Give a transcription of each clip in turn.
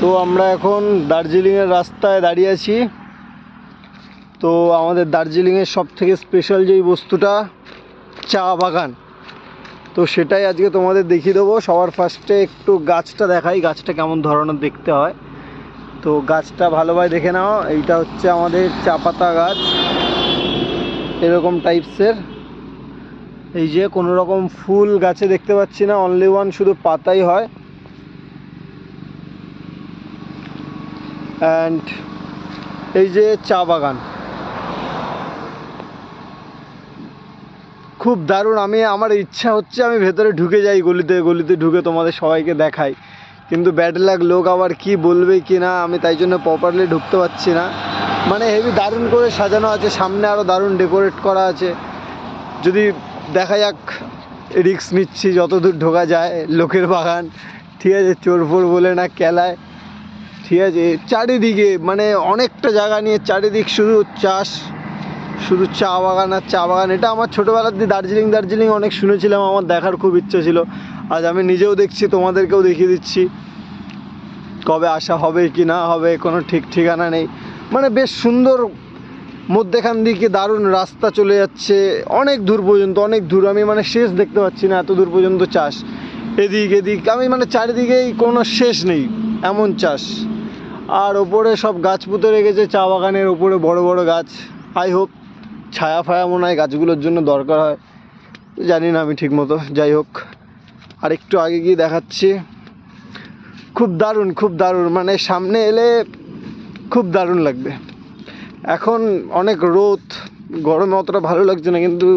তো আমরা এখন দার্জিলিংয়ের রাস্তায় দাঁড়িয়ে আছি। তো আমাদের দার্জিলিংয়ের সবথেকে স্পেশাল যেই বস্তুটা চা বাগান, তো সেটাই আজকে তোমাদের দেখিয়ে দেবো। সবার ফার্স্টে একটু গাছটা দেখাই, গাছটা কেমন ধরনের দেখতে হয়। তো গাছটা ভালোভাবে দেখে নাও, এইটা হচ্ছে আমাদের চা পাতা গাছ, এরকম টাইপসের। এই যে কোনো রকম ফুল গাছে দেখতে পাচ্ছি না, অনলি ওয়ান শুধু পাতাই হয়। অ্যান্ড এই যে চা বাগান, খুব দারুণ। আমার ইচ্ছা হচ্ছে আমি ভেতরে ঢুকে যাই, গলিতে গলিতে ঢুকে তোমাদের সবাইকে দেখাই, কিন্তু ব্যাড লাক, লোক আবার কি বলবে কি না, আমি তাই জন্য প্রপারলি ঢুকতে পারছি না। মানে হেভি দারুণ করে সাজানো আছে, সামনে আরও দারুণ ডেকোরেট করা আছে। যদি দেখা যাক, রিস্ক নিচ্ছি যতদূর ঢোকা যায়। লোকের বাগান, ঠিক আছে, চোর ফোর বলে না কেলায়, ঠিক আছে। চারিদিকে মানে অনেকটা জায়গা নিয়ে চারিদিক শুধু চাষ, শুধু চা বাগান আর চা বাগান। এটা আমার ছোটোবেলার দিয়ে দার্জিলিং অনেক শুনেছিলাম, আমার দেখার খুব ইচ্ছা ছিল। আজ আমি নিজেও দেখছি, তোমাদেরকেও দেখিয়ে দিচ্ছি। কবে আসা হবে কি না হবে কোনো ঠিক ঠিকানা নেই। মানে বেশ সুন্দর, মধ্যেখান দিকে দারুণ রাস্তা চলে যাচ্ছে অনেক দূর পর্যন্ত, অনেক দূর। আমি মানে শেষ দেখতে পাচ্ছি না, এত দূর পর্যন্ত চাষ, এদিক আমি মানে চারিদিকেই কোনো শেষ নেই, এমন চাষ। আর ওপরে সব গাছ পুঁতে রেখেছে, চা বাগানের ওপরে বড় বড় গাছ। আই হোপ ছায়া ফায়া মনে হয় গাছগুলোর জন্য দরকার হয়, জানি না আমি ঠিক মতো। যাই হোক, আর একটু আগে গিয়ে দেখাচ্ছি। খুব দারুণ, মানে সামনে এলে খুব দারুণ লাগবে। এখন অনেক রোদ, গরমে অতটা ভালো লাগছে না, কিন্তু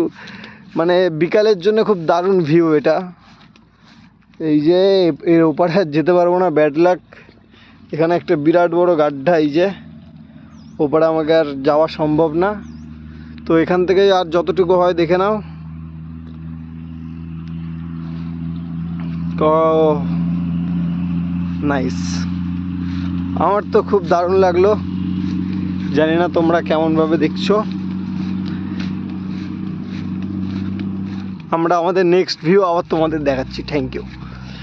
মানে বিকালের জন্য খুব দারুণ ভিউ এটা। এই যে এর ওপারে আর যেতে পারবো না, ব্যাড লাক। এখানে একটা বিরাট বড় গাড্ডা, এই যে ওপারে আমাকে আর যাওয়া সম্ভব না। তো এখান থেকে আর যতটুকু হয় দেখে নাও। তো নাইস, আমার তো খুব দারুণ লাগলো। জানি না তোমরা কেমনভাবে দেখছো। আমরা আমাদের নেক্সট ভিউ আবার তোমাদের দেখাচ্ছি। Thank you.